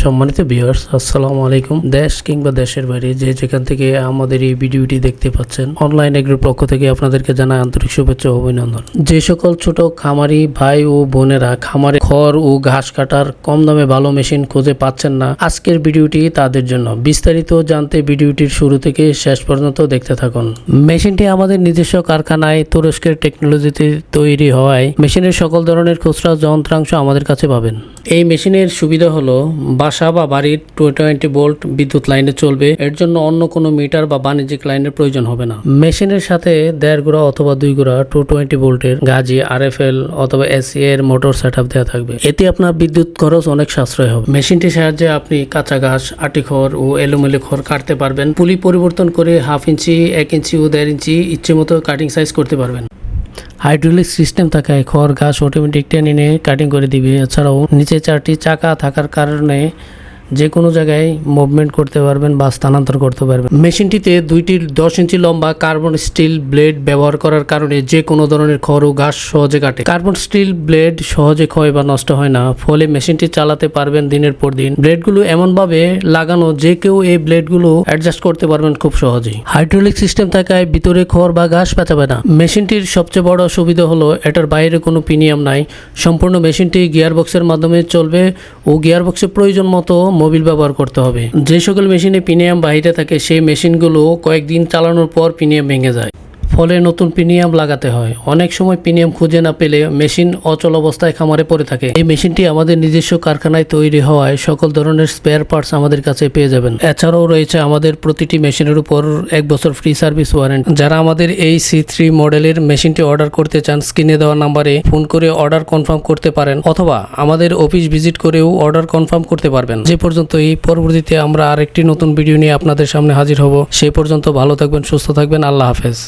সম্মানিত ভিউয়ার্স, আসসালামু আলাইকুম। দেশ কিংবা দেশের বাইরে যে যেখান থেকে আমাদের এই ভিডিওটি দেখতে পাচ্ছেন, অনলাইন এগ্রির পক্ষ থেকে আপনাদেরকে জানাই আন্তরিক শুভেচ্ছা ও অভিনন্দন। যে সকল ছোট খামারি ভাই ও বোনেরা খামারে খড় ও ঘাস কাটার কম দামে ভালো মেশিন খুঁজে পাচ্ছেন না, আজকের ভিডিওটি তাদের জন্য। বিস্তারিত জানতে ভিডিওটির শুরু থেকে শেষ পর্যন্ত দেখতে থাকুন। মেশিনটি আমাদের নিজস্ব কারখানায় তুরস্কের টেকনোলজিতে তৈরি হওয়ায় মেশিনের সকল ধরনের খুচরা যন্ত্রাংশ আমাদের কাছে পাবেন। এই মেশিনের সুবিধা হলো বাসা বা বাড়ির 220 ভোল্ট বিদ্যুৎ লাইনে চলবে। এর জন্য অন্য কোনো মিটার বা বাণিজ্যিক লাইনের প্রয়োজন হবে না। মেশিনের সাথে 1.5 গুড়া অথবা 2 গুড়া 220 ভোল্টের গাজি RFL অথবা SE এর মোটর সেটআপ দেওয়া থাকবে। এতে আপনার বিদ্যুৎ খরচ অনেক সাশ্রয় হবে। মেশিনটির সাহায্যে আপনি কাঁচা ঘাস, আটি খড় ও এলোমেলো খড় কাটতে পারবেন। পুলি পরিবর্তন করে 1/2 ইঞ্চি, 1 ইঞ্চি ও 1.5 ইঞ্চি ইচ্ছে মতো কাটিং সাইজ করতে পারবেন। হাইড্রোলিক সিস্টেম থাকায় খড় ঘাস অটোমেটিক টেনে নিয়ে কাটিং করে দিবে। এছাড়াও নিচে 4টি চাকা থাকার কারণে যে কোনো জায়গায় মুভমেন্ট করতে পারবেন বা স্থানান্তর করতে পারবেন। মেশিনটিতে 2টি 10 ইঞ্চি লম্বা কার্বন স্টিল ব্লেড ব্যবহার করার কারণে যে কোনো ধরনের খড় ও ঘাস সহজে কাটে। কার্বন স্টিল ব্লেড সহজে ক্ষয় বা নষ্ট হয় না, ফলে মেশিনটি চালাতে পারবেন দিনের পর দিন। ব্লেডগুলো এমনভাবে লাগানো যে কেউ এই ব্লেডগুলো অ্যাডজাস্ট করতে পারবেন খুব সহজেই। হাইড্রোলিক সিস্টেম থাকায় ভিতরে খড় বা ঘাস পেঁচাবে না। মেশিনটির সবচেয়ে বড় সুবিধা হলো এটার বাইরে কোনো প্রিমিয়াম নাই। সম্পূর্ণ মেশিনটি গিয়ারবক্সের মাধ্যমে চলবে ও গিয়ারবক্সের প্রয়োজন মতো মোবিল ব্যবহার করতে হবে। যে সকল মেশিনে প্রিমিয়াম বাহিরে থাকে সেই মেশিনগুলো কয়েকদিন চালানোর পর প্রিমিয়াম ভেঙে যায়, ফলে নতুন প্রিমিয়াম লাগাতে হয়। অনেক সময় প্রিমিয়াম খুঁজে না পেলে মেশিন অচল অবস্থায় খামারে পড়ে থাকে। এই মেশিনটি আমাদের নিজস্ব কারখানায় তৈরি হওয়ায় সকল ধরনের স্পেয়ার পার্টস আমাদের কাছে পেয়ে যাবেন। এছাড়াও রয়েছে আমাদের প্রতিটি মেশিনের উপর 1 বছর ফ্রি সার্ভিস ওয়ারেন্টি। যারা আমাদের এই C3 মডেলের মেশিনটি অর্ডার করতে চান, স্ক্রিনে দেওয়া নাম্বারে ফোন করে অর্ডার কনফার্ম করতে পারেন অথবা আমাদের অফিস ভিজিট করেও অর্ডার কনফার্ম করতে পারবেন। যে পর্যন্ত এই পরবর্তীতে আমরা আরেকটি নতুন ভিডিও নিয়ে আপনাদের সামনে হাজির হব। সেই পর্যন্ত ভালো থাকবেন, সুস্থ থাকবেন। আল্লাহ হাফেজ।